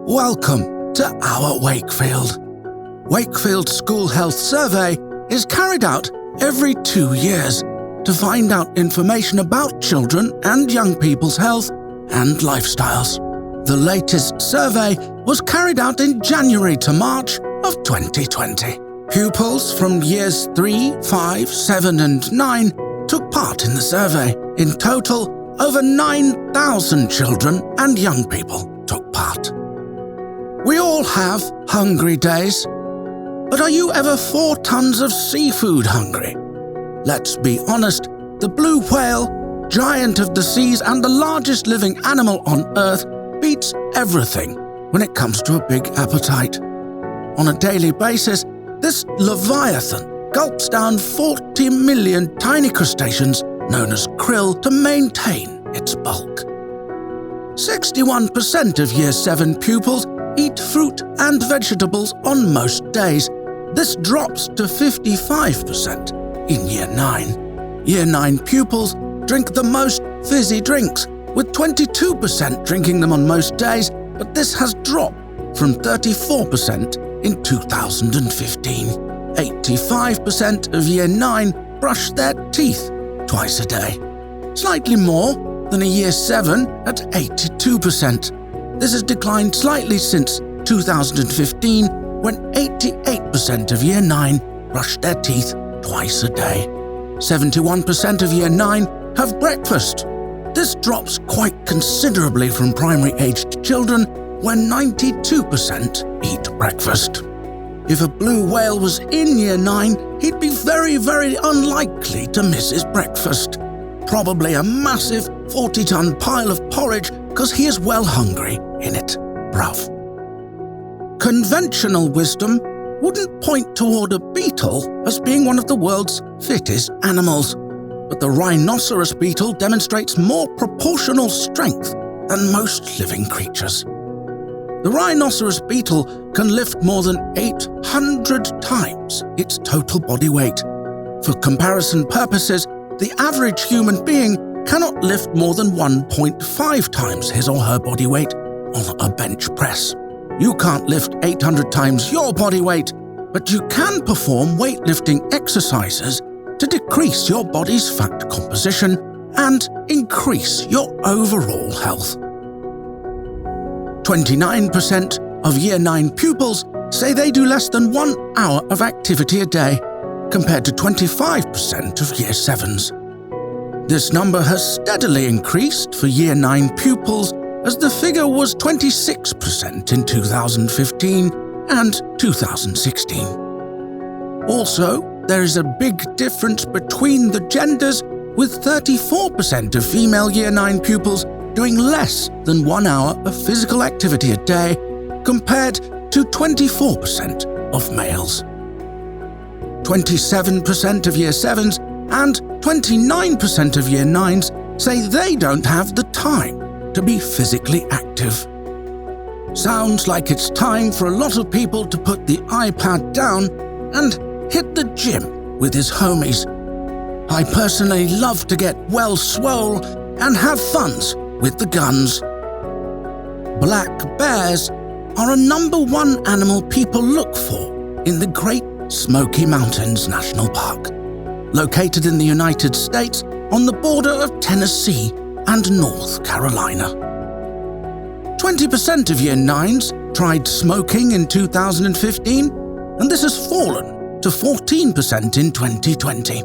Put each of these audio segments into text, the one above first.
Welcome to Our Wakefield. Wakefield School Health Survey is carried out every 2 years to find out information about children and young people's health and lifestyles. The latest survey was carried out in January to March of 2020. Pupils from years 3, 5, 7 and 9 took part in the survey. In total, over 9,000 children and young people took part. We all have hungry days, but are you ever 4 tons of seafood hungry? Let's be honest, the blue whale, giant of the seas and the largest living animal on Earth, beats everything when it comes to a big appetite. On a daily basis, this leviathan gulps down 40 million tiny crustaceans known as krill to maintain its bulk. 61% of Year 7 pupils eat fruit and vegetables on most days. This drops to 55% in Year 9. Year 9 pupils drink the most fizzy drinks, with 22% drinking them on most days, but this has dropped from 34% in 2015. 85% of Year 9 brush their teeth twice a day, slightly more than a Year 7 at 82%. This has declined slightly since 2015, when 88% of Year 9 brush their teeth twice a day. 71% of Year 9 have breakfast. This drops quite considerably from primary-aged children, when 92% eat breakfast. If a blue whale was in Year 9, he'd be very, very unlikely to miss his breakfast. Probably a massive 40-ton pile of porridge, because he is well hungry in it, bruv. Conventional wisdom wouldn't point toward a beetle as being one of the world's fittest animals, but the rhinoceros beetle demonstrates more proportional strength than most living creatures. The rhinoceros beetle can lift more than 800 times its total body weight. For comparison purposes, the average human being cannot lift more than 1.5 times his or her body weight on a bench press. You can't lift 800 times your body weight, but you can perform weightlifting exercises to decrease your body's fat composition and increase your overall health. 29% of Year 9 pupils say they do less than 1 hour of activity a day, compared to 25% of Year 7s. This number has steadily increased for Year 9 pupils, as the figure was 26% in 2015 and 2016. Also, there is a big difference between the genders, with 34% of female Year 9 pupils doing less than 1 hour of physical activity a day, compared to 24% of males. 27% of Year 7s and 29% of Year 9s say they don't have the time to be physically active. Sounds like it's time for a lot of people to put the iPad down and hit the gym with his homies. I personally love to get well swole and have funs with the guns. Black bears are a #1 animal people look for in the Great Smoky Mountains National Park, located in the United States on the border of Tennessee and North Carolina. 20% of Year 9s tried smoking in 2015, and this has fallen to 14% in 2020.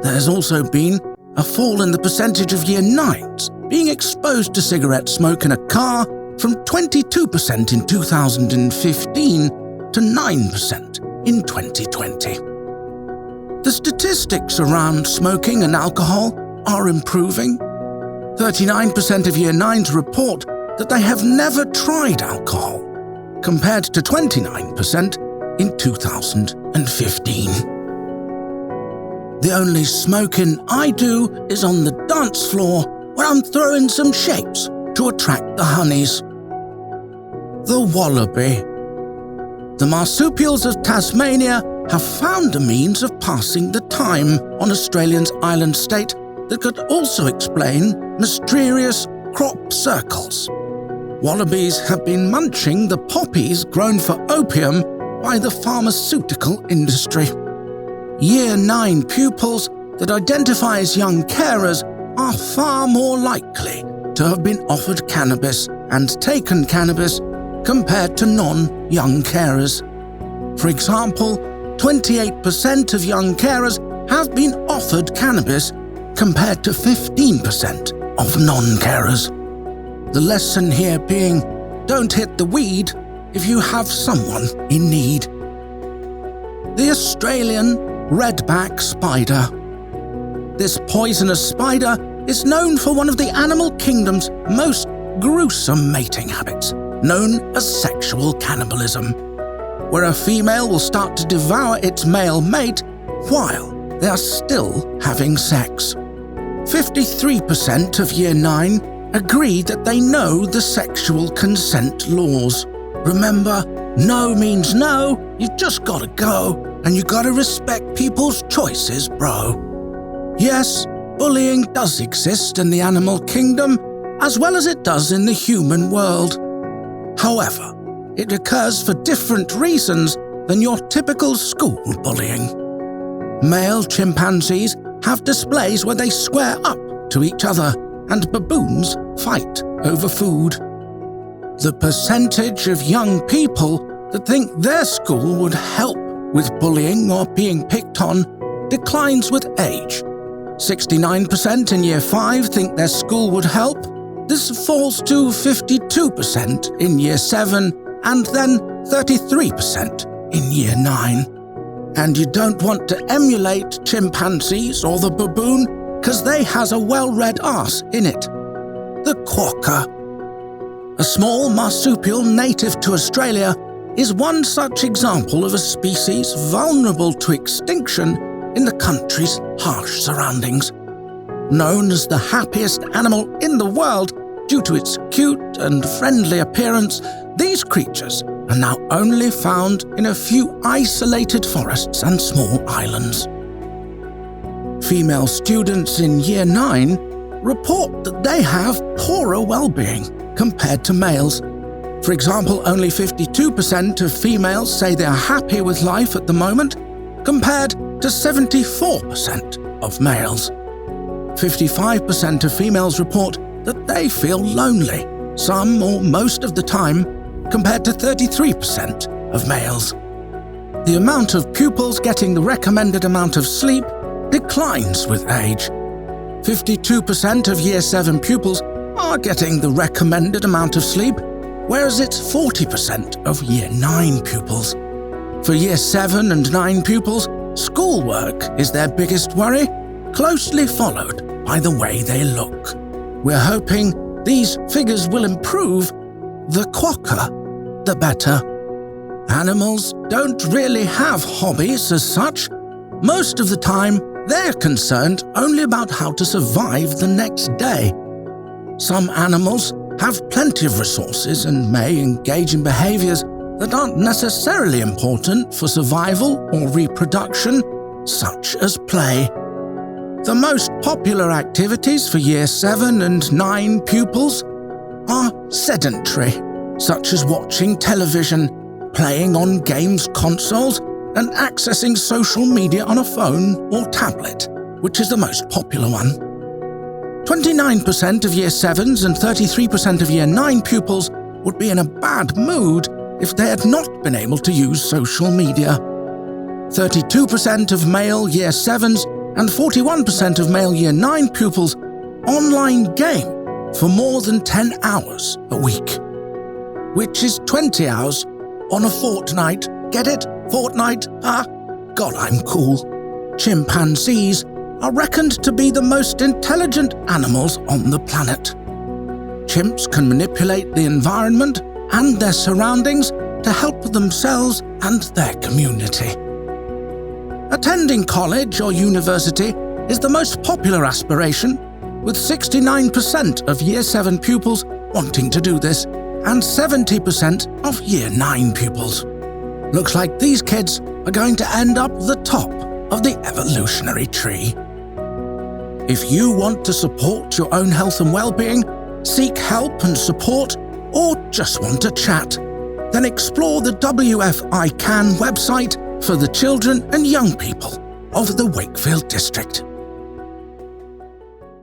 There has also been a fall in the percentage of Year 9s being exposed to cigarette smoke in a car from 22% in 2015 to 9% in 2020. The statistics around smoking and alcohol are improving. 39% of Year 9s report that they have never tried alcohol, compared to 29% in 2015. The only smoking I do is on the dance floor, where I'm throwing some shapes to attract the honeys. The wallaby. The marsupials of Tasmania have found a means of passing the time on Australia's island state that could also explain mysterious crop circles. wallabies have been munching the poppies grown for opium by the pharmaceutical industry. Year 9 pupils that identify as young carers are far more likely to have been offered cannabis and taken cannabis compared to non-young carers. For example, 28% of young carers have been offered cannabis compared to 15% of non-carers. The lesson here being, don't hit the weed if you have someone in need. The Australian redback spider. This poisonous spider is known for one of the animal kingdom's most gruesome mating habits, known as sexual cannibalism, where a female will start to devour its male mate while they are still having sex. 53% of Year 9 agree that they know the sexual consent laws. Remember, no means no, you've just gotta go, and you gotta respect people's choices, bro. Yes, bullying does exist in the animal kingdom, as well as it does in the human world. However, it occurs for different reasons than your typical school bullying. Male chimpanzees have displays where they square up to each other, and baboons fight over food. The percentage of young people that think their school would help with bullying or being picked on declines with age. 69% in Year 5 think their school would help. This falls to 52% in Year 7 and then 33% in Year 9. And you don't want to emulate chimpanzees or the baboon because they has a well-read arse in it. The quokka. A small marsupial native to Australia is one such example of a species vulnerable to extinction in the country's harsh surroundings. Known as the happiest animal in the world due to its cute and friendly appearance, these creatures are now only found in a few isolated forests and small islands. Female students in Year 9 report that they have poorer well-being compared to males. For example, only 52% of females say they are happy with life at the moment, compared to 74% of males. 55% of females report that they feel lonely, some or most of the time, compared to 33% of males. The amount of pupils getting the recommended amount of sleep declines with age. 52% of Year 7 pupils are getting the recommended amount of sleep, whereas it's 40% of Year 9 pupils. For Year 7 and 9 pupils, schoolwork is their biggest worry, closely followed by the way they look. We're hoping these figures will improve. The quokka, the better. Animals don't really have hobbies as such. Most of the time, they're concerned only about how to survive the next day. Some animals have plenty of resources and may engage in behaviors that aren't necessarily important for survival or reproduction, such as play. The most popular activities for Year 7 and 9 pupils are sedentary, such as watching television, playing on games consoles, and accessing social media on a phone or tablet, which is the most popular one. 29% of Year 7s and 33% of Year 9 pupils would be in a bad mood if they had not been able to use social media. 32% of male Year 7s and 41% of male Year 9 pupils online game for more than 10 hours a week, which is 20 hours on a fortnight. Get it? Fortnight? Ah, God, I'm cool. Chimpanzees are reckoned to be the most intelligent animals on the planet. Chimps can manipulate the environment and their surroundings to help themselves and their community. Attending college or university is the most popular aspiration, with 69% of Year 7 pupils wanting to do this and 70% of Year 9 pupils. Looks like these kids are going to end up the top of the evolutionary tree. If you want to support your own health and well-being, seek help and support, or just want to chat? Then explore the WFI Can website for the children and young people of the Wakefield district.